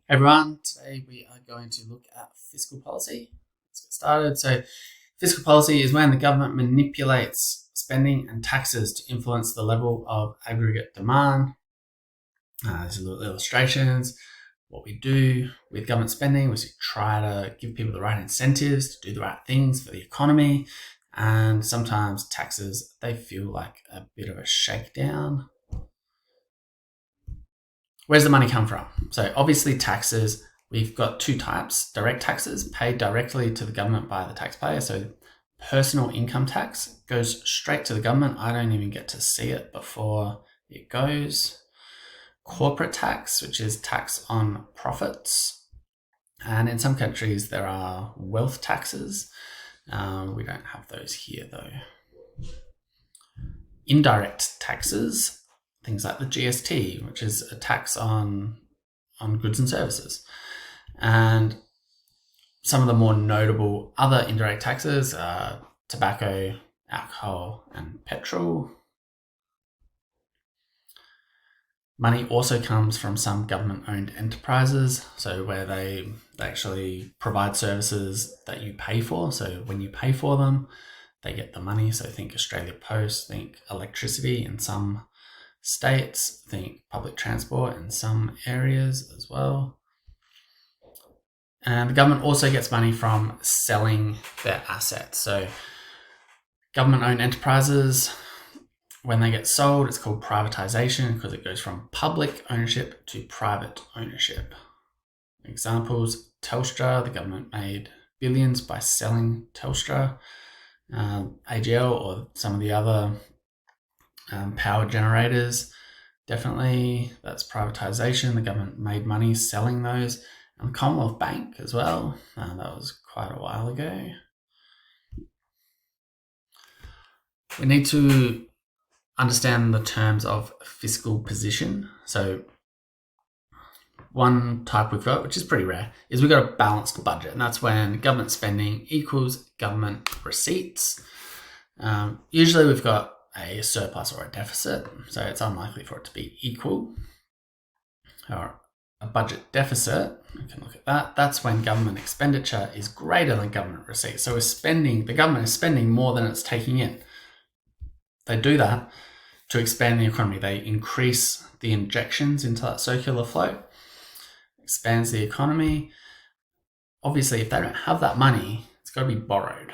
Hey everyone, today we are going to look at fiscal policy. Let's get started. So, fiscal policy is when the government manipulates spending and taxes to influence the level of aggregate demand. These are little illustrations. What we do with government spending is we try to give people the right incentives to do the right things for the economy. And sometimes taxes, they feel like a bit of a shakedown. Where's the money come from? So obviously taxes, we've got two types: direct taxes paid directly to the government by the taxpayer. So personal income tax goes straight to the government. I don't even get to see it before it goes. Corporate tax, which is tax on profits. And in some countries, there are wealth taxes. We don't have those here though. Indirect taxes, things like the GST, which is a tax on goods and services. And some of the more notable other indirect taxes are tobacco, alcohol, and petrol. Money also comes from some government-owned enterprises, so where they actually provide services that you pay for. So when you pay for them, they get the money. So think Australia Post, think electricity in some states, think public transport in some areas as well. And the government also gets money from selling their assets. So government-owned enterprises, when they get sold, it's called privatization because it goes from public ownership to private ownership. Examples: Telstra, the government made billions by selling Telstra. AGL or some of the other power generators, definitely that's privatization. The government made money selling those. And Commonwealth Bank as well, that was quite a while ago. We need to understand the terms of fiscal position. So one type we've got, which is pretty rare, is we've got a balanced budget, and that's when government spending equals government receipts. Usually we've got a surplus or a deficit, so it's unlikely for it to be equal. Or a budget deficit, we can look at that. That's when government expenditure is greater than government receipts. So the government is spending more than it's taking in. They do that to expand the economy. They increase the injections into that circular flow, expands the economy. Obviously, if they don't have that money, it's got to be borrowed.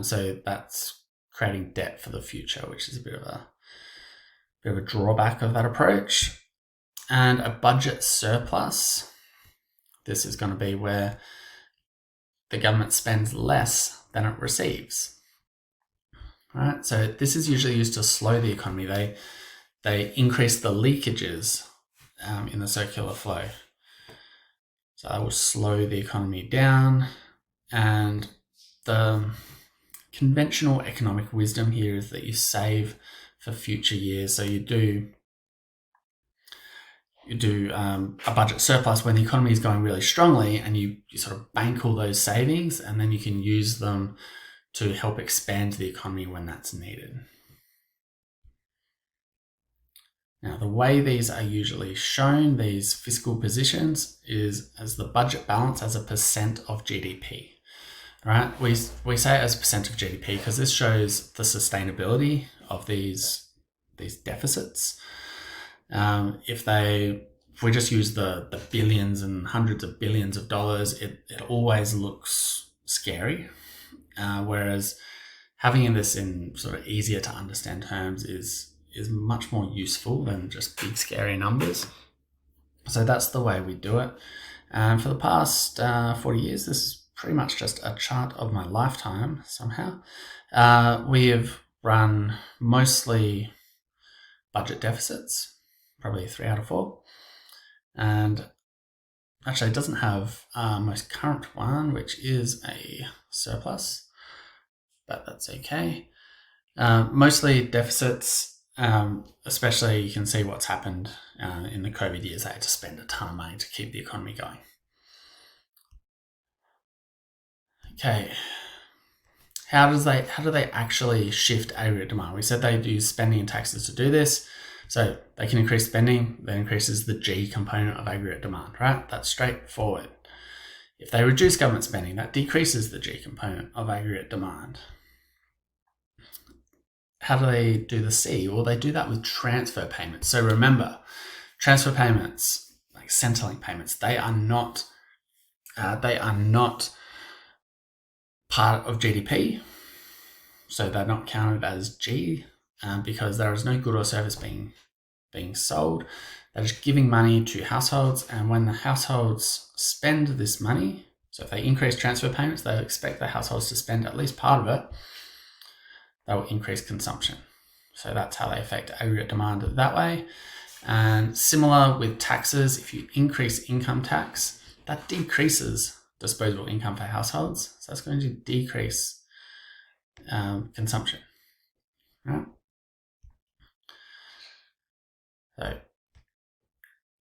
So that's creating debt for the future, which is a bit of a drawback of that approach. And a budget surplus, this is going to be where the government spends less than it receives. Right? So this is usually used to slow the economy. They increase the leakages in the circular flow. So that will slow the economy down. And the conventional economic wisdom here is that you save for future years. So you do a budget surplus when the economy is going really strongly, and you sort of bank all those savings, and then you can use them to help expand the economy when that's needed. Now, the way these are usually shown, these fiscal positions, is as the budget balance as a percent of GDP. Right? We say it as a percent of GDP because this shows the sustainability of these deficits. If we just use the billions and hundreds of billions of dollars, it always looks scary. Whereas having this in sort of easier to understand terms is much more useful than just big scary numbers. So that's the way we do it. And for the past 40 years, this is pretty much just a chart of my lifetime somehow. We have run mostly budget deficits, probably 3 out of 4. And actually it doesn't have most current one, which is a surplus, but that's okay. Mostly deficits, especially you can see what's happened in the COVID years. They had to spend a ton of money to keep the economy going. Okay, how do they actually shift aggregate demand? We said they use spending and taxes to do this. So they can increase spending, that increases the G component of aggregate demand, right? That's straightforward. If they reduce government spending, that decreases the G component of aggregate demand. How do they do the C? Well, they do that with transfer payments. So remember, transfer payments, like Centrelink payments, they are not part of GDP. So they're not counted as G because there is no good or service being sold. They're just giving money to households, and when the households spend this money, so if they increase transfer payments, they expect the households to spend at least part of it. That will increase consumption. So that's how they affect aggregate demand that way. And similar with taxes, if you increase income tax, that decreases disposable income for households. So that's going to decrease consumption. Right? So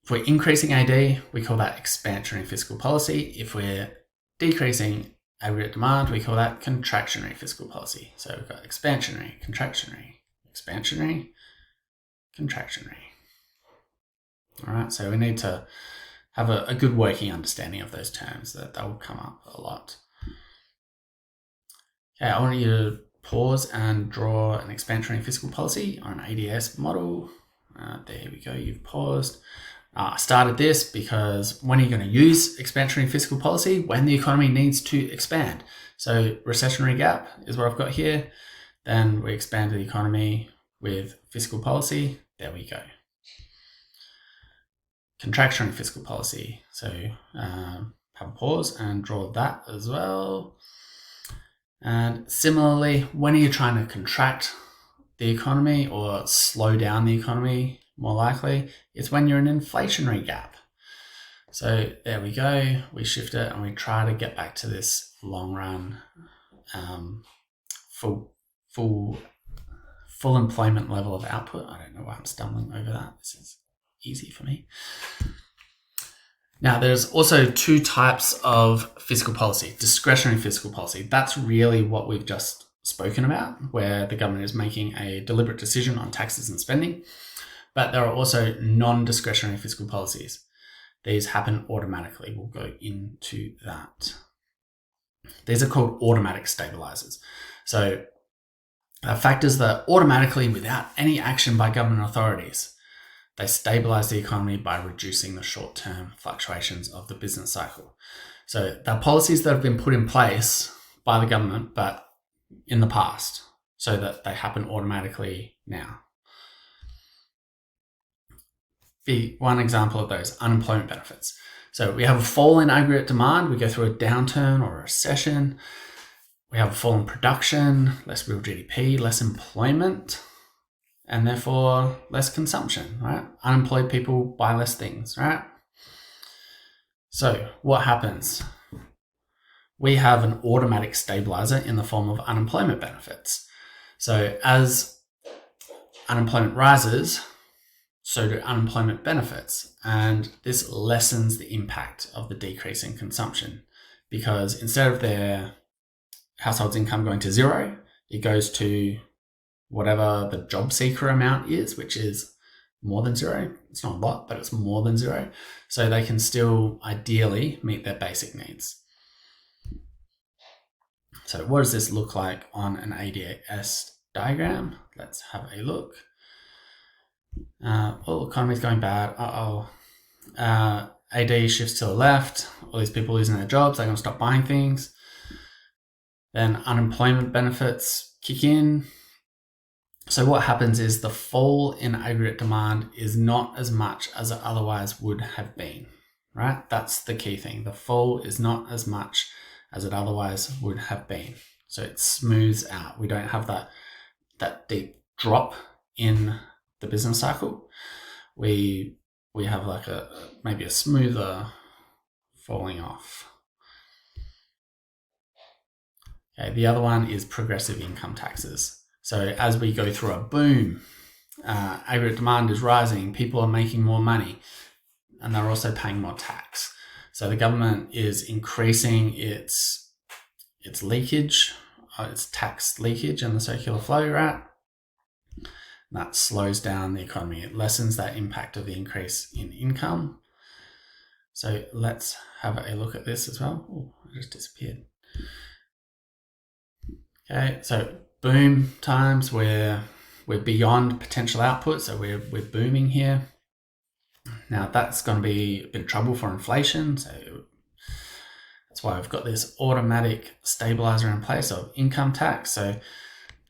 if we're increasing AD, we call that expansionary fiscal policy. If we're decreasing aggregate demand, we call that contractionary fiscal policy. So we've got expansionary, contractionary, expansionary, contractionary. All right, so we need to have a good working understanding of those terms. That will come up a lot. Okay, I want you to pause and draw an expansionary fiscal policy or an ADS model. There we go, you've paused. I started this because when are you going to use expansionary fiscal policy? When the economy needs to expand. So recessionary gap is what I've got here. Then we expand the economy with fiscal policy. There we go. Contractionary fiscal policy. So have a pause and draw that as well. And similarly, when are you trying to contract the economy or slow down the economy? More likely, it's when you're in an inflationary gap. So there we go. We shift it and we try to get back to this long run, full employment level of output. I don't know why I'm stumbling over that. This is easy for me. Now, there's also two types of fiscal policy. Discretionary fiscal policy. That's really what we've just spoken about, where the government is making a deliberate decision on taxes and spending. But there are also non-discretionary fiscal policies. These happen automatically. We'll go into that. These are called automatic stabilizers. So factors that automatically, without any action by government authorities, they stabilize the economy by reducing the short-term fluctuations of the business cycle. So they're policies that have been put in place by the government, but in the past, so that they happen automatically now. One example of those, unemployment benefits. So we have a fall in aggregate demand, we go through a downturn or a recession, we have a fall in production, less real GDP, less employment, and therefore less consumption, right? Unemployed people buy less things, right? So what happens? We have an automatic stabilizer in the form of unemployment benefits. So as unemployment rises, so do unemployment benefits. And this lessens the impact of the decrease in consumption, because instead of their household's income going to zero, it goes to whatever the job seeker amount is, which is more than zero. It's not a lot, but it's more than zero. So they can still ideally meet their basic needs. So what does this look like on an ADS diagram? Let's have a look. Economy's going bad. AD shifts to the left. All these people losing their jobs. They're going to stop buying things. Then unemployment benefits kick in. So what happens is the fall in aggregate demand is not as much as it otherwise would have been, right? That's the key thing. The fall is not as much as it otherwise would have been. So it smooths out. We don't have that deep drop in the business cycle. We have like maybe a smoother falling off. Okay, the other one is progressive income taxes. So as we go through a boom, aggregate demand is rising, people are making more money, and they're also paying more tax. So the government is increasing its leakage, its tax leakage in the circular flow, right? That slows down the economy. It lessens that impact of the increase in income. So let's have a look at this as well. Oh, it just disappeared. Okay, so boom times where we're beyond potential output, so we're booming here. Now that's going to be a bit of trouble for inflation, so that's why I've got this automatic stabilizer in place of income tax. So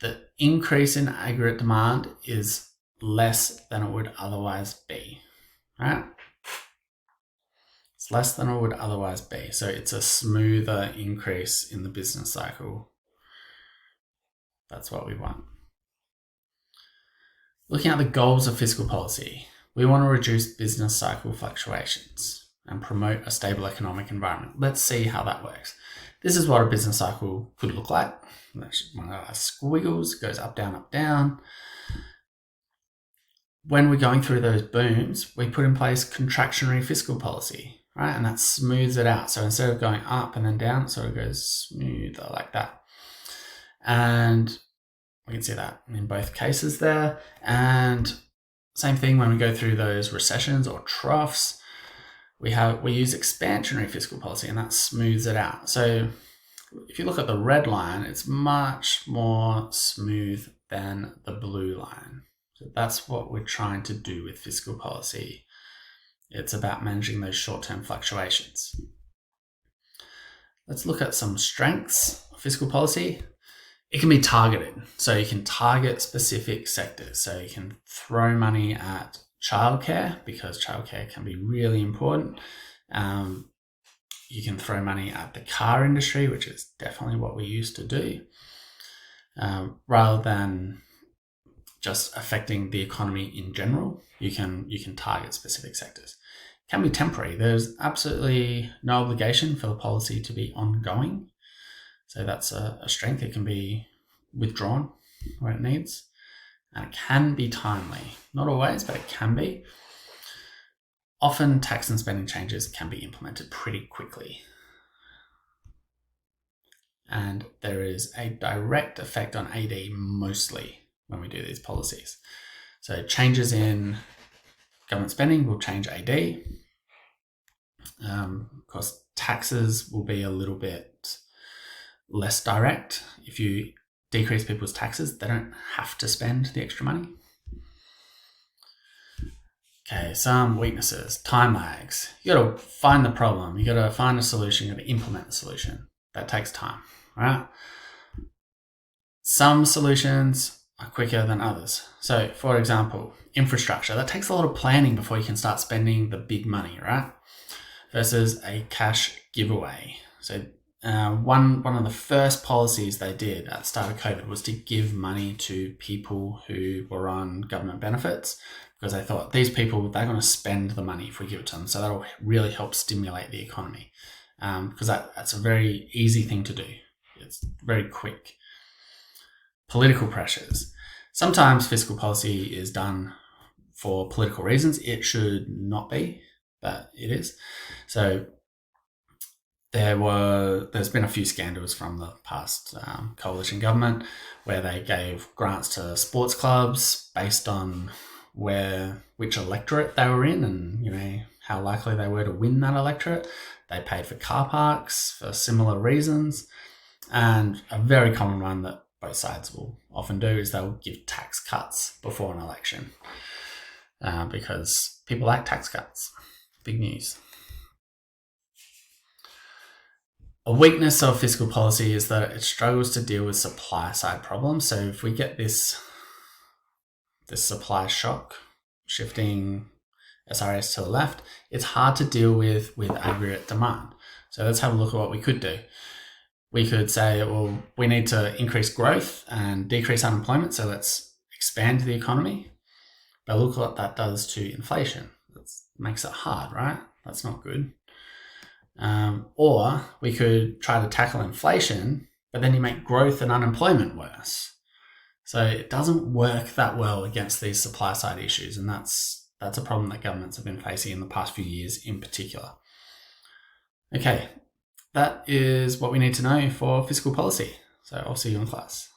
the increase in aggregate demand is less than it would otherwise be, right? It's less than it would otherwise be. So it's a smoother increase in the business cycle. That's what we want. Looking at the goals of fiscal policy, we want to reduce business cycle fluctuations and promote a stable economic environment. Let's see how that works. This is what a business cycle could look like. One of our squiggles goes up, down, up, down. When we're going through those booms, we put in place contractionary fiscal policy, right? And that smooths it out. So instead of going up and then down, it sort of goes smoother like that. And we can see that in both cases there. And same thing when we go through those recessions or troughs, we use expansionary fiscal policy, and that smooths it out. So if you look at the red line, it's much more smooth than the blue line. So that's what we're trying to do with fiscal policy. It's about managing those short-term fluctuations. Let's look at some strengths of fiscal policy. It can be targeted. So you can target specific sectors. So you can throw money at childcare because childcare can be really important. You can throw money at the car industry, which is definitely what we used to do, rather than just affecting the economy in general. You can target specific sectors. It can be temporary. There's absolutely no obligation for the policy to be ongoing. So that's a strength. It can be withdrawn where it needs. And it can be timely. Not always, but it can be. Often tax and spending changes can be implemented pretty quickly. And there is a direct effect on AD mostly when we do these policies. So changes in government spending will change AD. Of course, taxes will be a little bit less direct. If you decrease people's taxes, they don't have to spend the extra money. Okay, some weaknesses, time lags. You got to find the problem. You got to find a solution. You got to implement the solution. That takes time, right? Some solutions are quicker than others. So, for example, infrastructure. That takes a lot of planning before you can start spending the big money, right? Versus a cash giveaway. So, one of the first policies they did at the start of COVID was to give money to people who were on government benefits, because they thought these people, they're going to spend the money if we give it to them. So that'll really help stimulate the economy, because that's a very easy thing to do. It's very quick. Political pressures. Sometimes fiscal policy is done for political reasons. It should not be, but it is. So there's been a few scandals from the past coalition government where they gave grants to sports clubs based on which electorate they were in and how likely they were to win that electorate. They paid for car parks for similar reasons. And a very common one that both sides will often do is they'll give tax cuts before an election because people like tax cuts. Big news. A weakness of fiscal policy is that it struggles to deal with supply side problems. So if we get this supply shock, shifting SRS to the left, it's hard to deal with aggregate demand. So let's have a look at what we could do. We could say, well, we need to increase growth and decrease unemployment, so let's expand the economy. But look what that does to inflation. That makes it hard, right? That's not good. Or we could try to tackle inflation, but then you make growth and unemployment worse. So it doesn't work that well against these supply side issues, and that's a problem that governments have been facing in the past few years in particular. Okay, that is what we need to know for fiscal policy. So I'll see you in class.